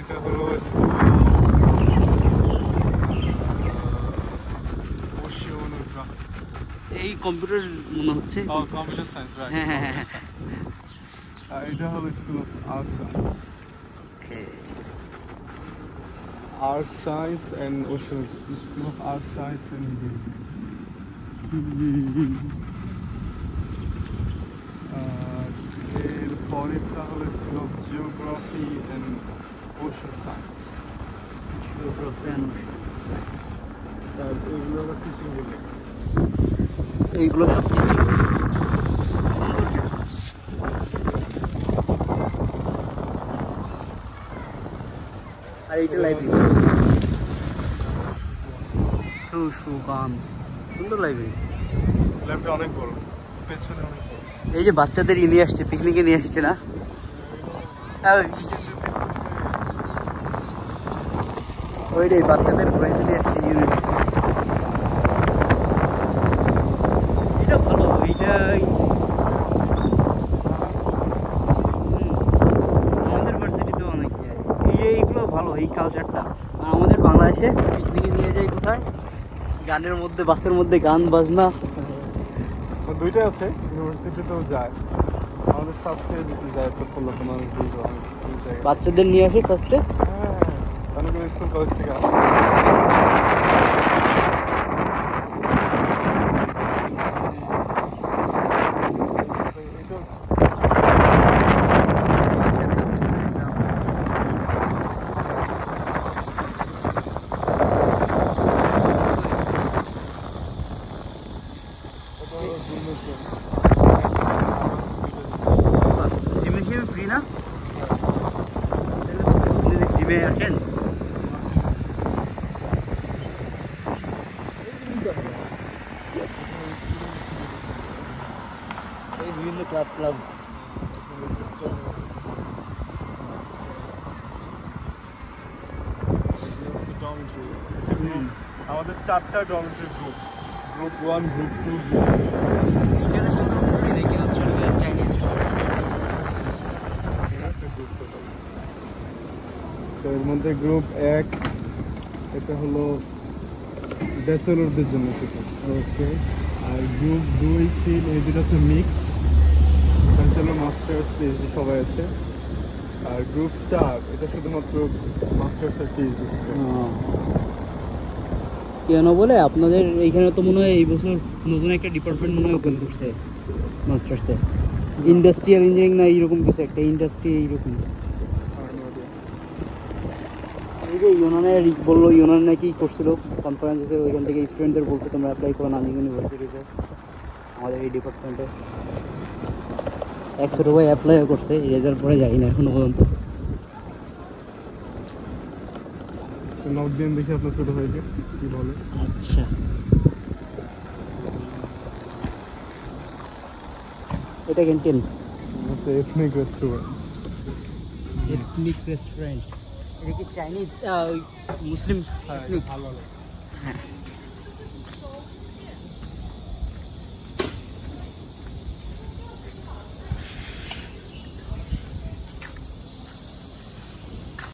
এটা হলো এই কম্পিউটার মনে হচ্ছে কম্পিউটার সায়েন্স, রাইট? হ্যাঁ হ্যাঁ হ্যাঁ। এটা হলো school of arts science and ocean, school of arts science and এর পরেরটা হলো school of geography and ocean science. এগুলো হলো টিচিং বিল্ডিং। এইগুলো সব কিছু আর এইটা লাইব্রেরি। তো সুকান সুন্দর লাইব্রেরি। লাইব্রেরি অনেক বড়, পেছনে অনেক বড়। এই যে বাচ্চাদের নিয়ে আসছে, পিকনিকে নিয়ে আসছে না? ওই রে বাচ্চাদের ঘুরাইতে নিয়ে আসছে ইউনিভার্সিটি। এটা ভালো, এইটাই আমাদের ভার্সিটিতে অনেক যায়। এইগুলো ভালো, এই কালচারটা। আমাদের বাংলাদেশে পিকনিকে নিয়ে যায় কোথায়? গানের মধ্যে, বাসের মধ্যে গান বাজনা দুইটাই আছে, ইউনিভার্সিটিতেও যায়। আমাদের ফার্স্টে যেতে যায় প্রফুল্ল কুমার, বাচ্চাদের নিয়ে আসে ফার্স্টে। হ্যাঁ, অনেকগুলো স্কুল কলেজ থেকে আসে। জিমে ফ্রি না? জিমে আসেন? এই বিভিন্ন ক্লাব আমাদের 4টা dormitory group, group 1, group 2, Chinese. তো এর মধ্যে গ্রুপ 1 এটা হলো ব্যাচেলরদের জন্য কিছু, ওকে। আর গ্রুপ 2, 3 এই দুটো হচ্ছে মিক্স, ব্যাচেলর মাস্টার্স পিএইচডি সবাই আছে। আর গ্রুপ 4 এটা শুধুমাত্র মাস্টার্স আর পিএইচডি। কেন বলে আপনাদের এইখানে তো মনে হয় এই বছর নতুন একটা ডিপার্টমেন্ট মনে হয় ওপেন করছে মাস্টার্সে, ইন্ডাস্ট্রিয়াল ইঞ্জিনিয়ারিং না এইরকম কিছু একটা, ইন্ডাস্ট্রি এইরকম। এই যে ইউনানের বললো, ইউনান নাকি করছিল কনফারেন্স, ওইখান থেকে স্টুডেন্টদের বলছে তোমরা অ্যাপ্লাই করো নানি ইউনিভার্সিটিতে আমাদের এই ডিপার্টমেন্টে। এক ছোটো ভাই অ্যাপ্লাইও করছে, রেজাল্ট পরে যাই না এখনো পর্যন্ত। নক দিন দেখি আপনার ছোটো ভাইকে কি বলে। আচ্ছা, এটা canteen, ethnic restaurant. Ethnic restaurant. এটা কি চাইনিজ মুসলিম? ভালো। হ্যাঁ।